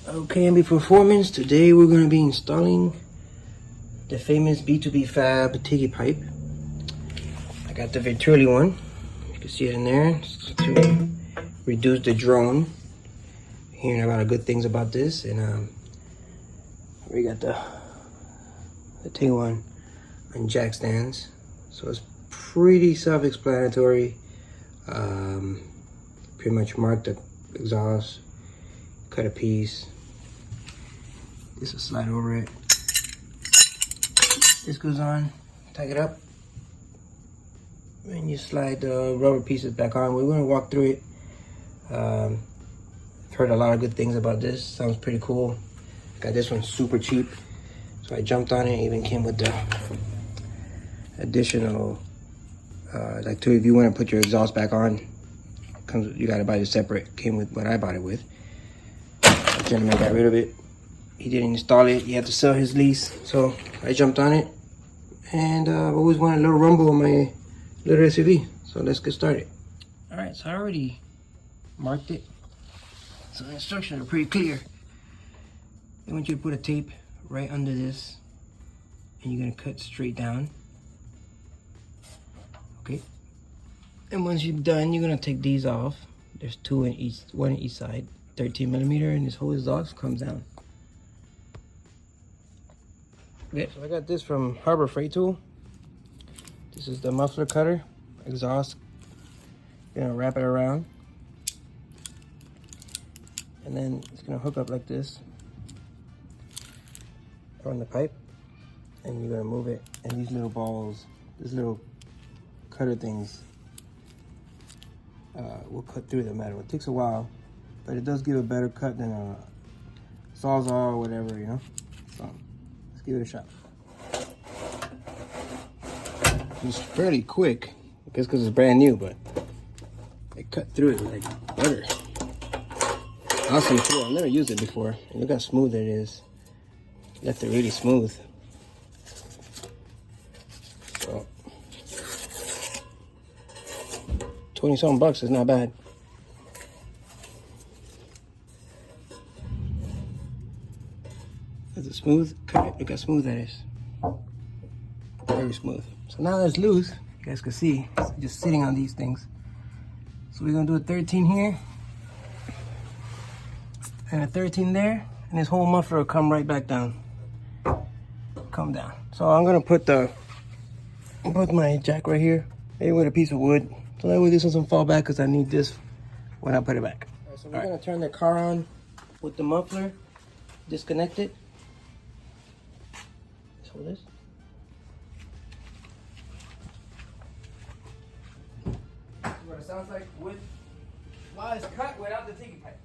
Okay, MB Performance. Today we're going to be installing the famous B2B Fab Tiggypipe. I got the Venturi one. You can see it in there. It's to reduce the drone. Hearing a lot of good things about this, and we got the Tiguan and jack stands. So it's pretty self-explanatory. Pretty much mark the exhaust, cut a piece. This will slide over it. This goes on, tighten it up, and you slide the rubber pieces back on. We're gonna walk through it. I've heard a lot of good things about this. Sounds pretty cool. Got this one super cheap, so I jumped on it. Even came with the additional, like too, if you want to put your exhaust back on, comes. You gotta buy it separate. Came with what I bought it with. The gentleman got rid of it. He didn't install it. He had to sell his lease, so I jumped on it. And I've always wanted a little rumble on my little SUV, so let's get started. All right, so I already marked it. So the instructions are pretty clear. They want you to put a tape right under this, and you're gonna cut straight down. Okay. And once you're done, you're gonna take these off. There's two in each, one in each side, 13 millimeter, and this whole exhaust comes down. Okay, so I got this from Harbor Freight Tool. This is the muffler cutter, exhaust. You're gonna wrap it around. And then it's gonna hook up like this on the pipe. And you're gonna move it. And these little balls, these little cutter things, will cut through the metal. It takes a while, but it does give a better cut than a Sawzall or whatever, you know? So, let's give it a shot. It's fairly quick, I guess because it's brand new, but it cut through it like butter. Awesome tool. I've never used it before. And look how smooth it is. Left it really smooth. So 20-something bucks is not bad. Is it smooth? Cut. Look how smooth that is. Very smooth. So now that it's loose, you guys can see it's just sitting on these things. So we're gonna do a 13 here and a 13 there, and this whole muffler will come right back down. Come down. So I'm gonna put my jack right here, maybe with a piece of wood, so that way this doesn't fall back, because I need this when I put it back. All right, so we're gonna turn the car on with the muffler, disconnect it. So this. What it sounds like wood while it's cut without the Tiggypipe.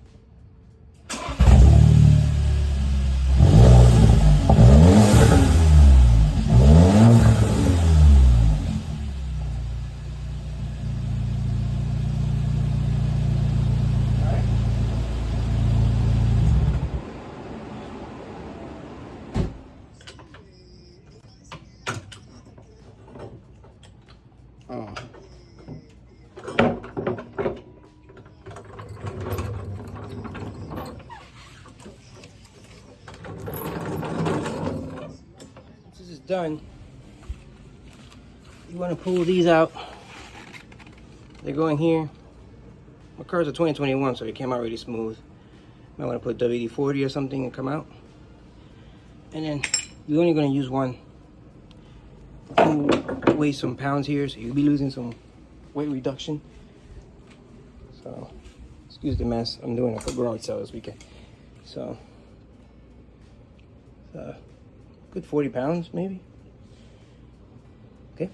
Oh. This is done. You want to pull these out. They go in here. My car's a 2021, so they came out really smooth. Might want to put WD-40 or something and come out. And then you're only going to use one. Weigh some pounds here, so you'll be losing some weight reduction. So, excuse the mess. I'm doing a garage sale this weekend. So, good 40 pounds maybe. Okay.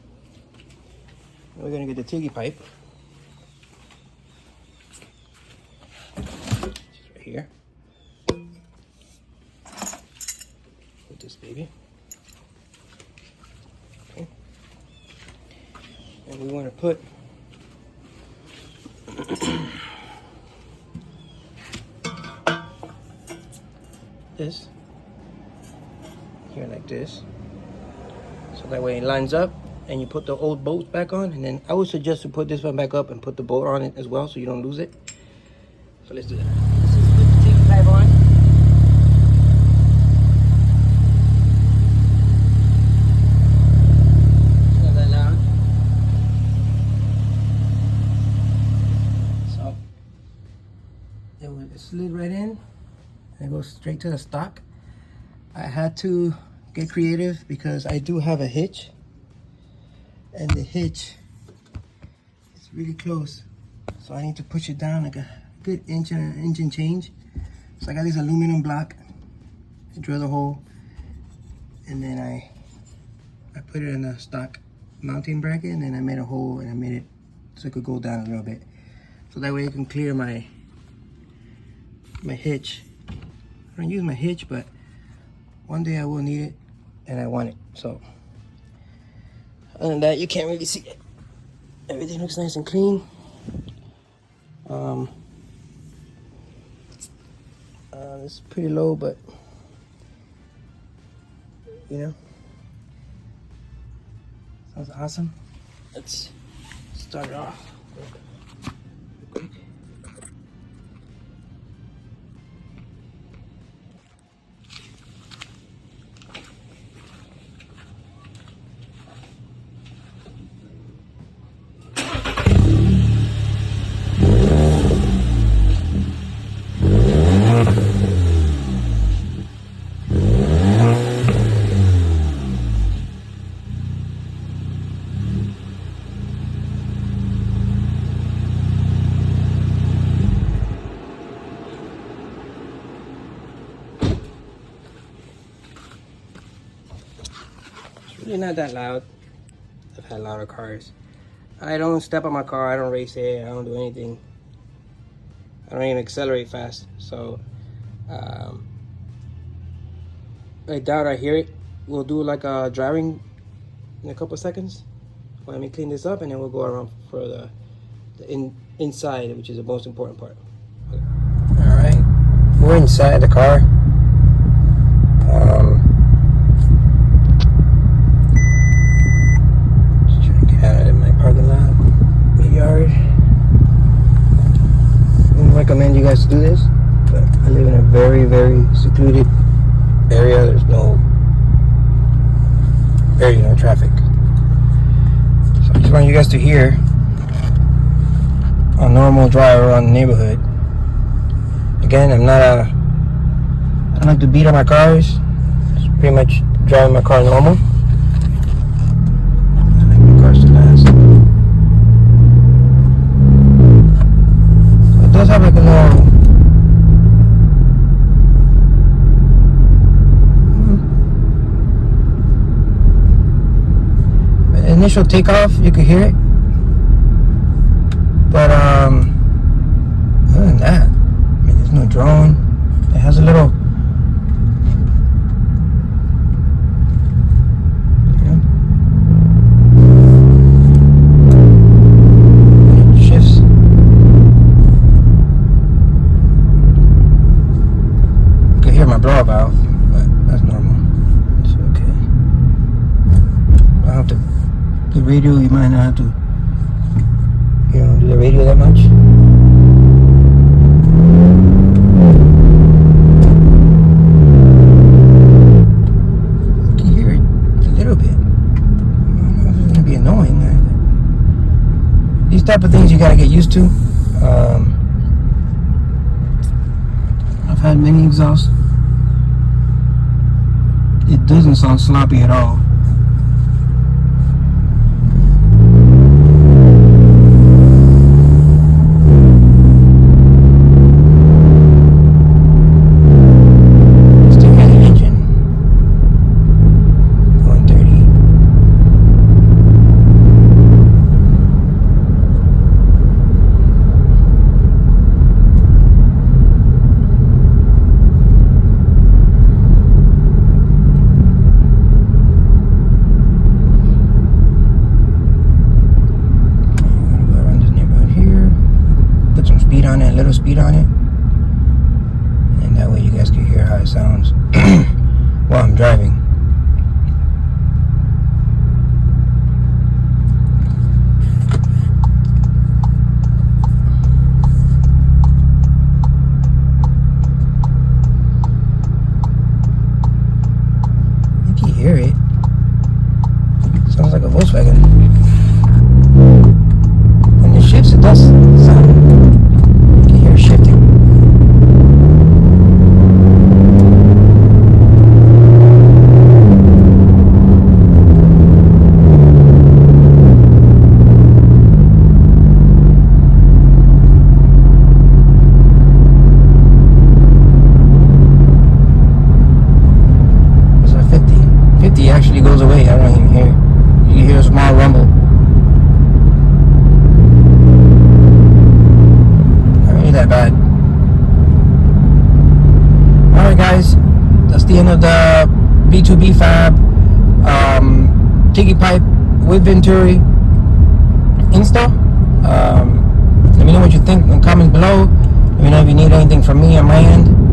Now we're gonna get the Tiggypipe. Just right here. Put this baby. Okay. And we want to put this here like this, so that way it lines up, and you put the old bolts back on. And then I would suggest to put this one back up and put the bolt on it as well, so you don't lose it. So let's do that. This is with the Tiggypipe on. it right in, and it goes straight to the stock. I had to get creative because I do have a hitch, and the hitch is really close, so I need to push it down like a good inch and an inch and change. So I got this aluminum block, I drill the hole, and then I put it in the stock mounting bracket, and then I made a hole and I made it so it could go down a little bit, so that way I can clear my hitch. I don't use my hitch, but one day I will need it and I want it. So other than that, you can't really see it. Everything looks nice and clean. It's pretty low, but you know, sounds awesome. Let's start it off real quick. Really not that loud. I've had louder cars. I don't step on my car, I don't race it, I don't do anything. I don't even accelerate fast. So I doubt I hear it. We'll do like a driving in a couple seconds. Let me clean this up and then we'll go around for the inside, which is the most important part. Okay. All right, we're inside the car. Parking lot, yard. I wouldn't recommend you guys to do this, but I live in a very, very secluded area. There's barely no traffic. So I just want you guys to hear a normal drive around the neighborhood. Again, I don't like to beat on my cars. Just pretty much driving my car normal. I like my cars to last. It does have like a little initial takeoff, you could hear it, but other than that, I mean, there's no drone. It has a little, blow valve, but that's normal. It's okay. I'll have to the radio. You might not have to, do the radio that much. You can hear it a little bit. I don't know if it's gonna be annoying. These type of things you gotta get used to. I've had many exhausts. It doesn't sound sloppy at all. Still got the engine going 30. A little speed on it, and that way you guys can hear how it sounds while I'm driving. I think you hear it. Sounds like a Volkswagen. When it shifts, it does sound. Shifting. guys, that's the end of the B2B fab Tiggypipe with Venturi install. Let me know what you think in the comments below. Let me know if you need anything from me on my end.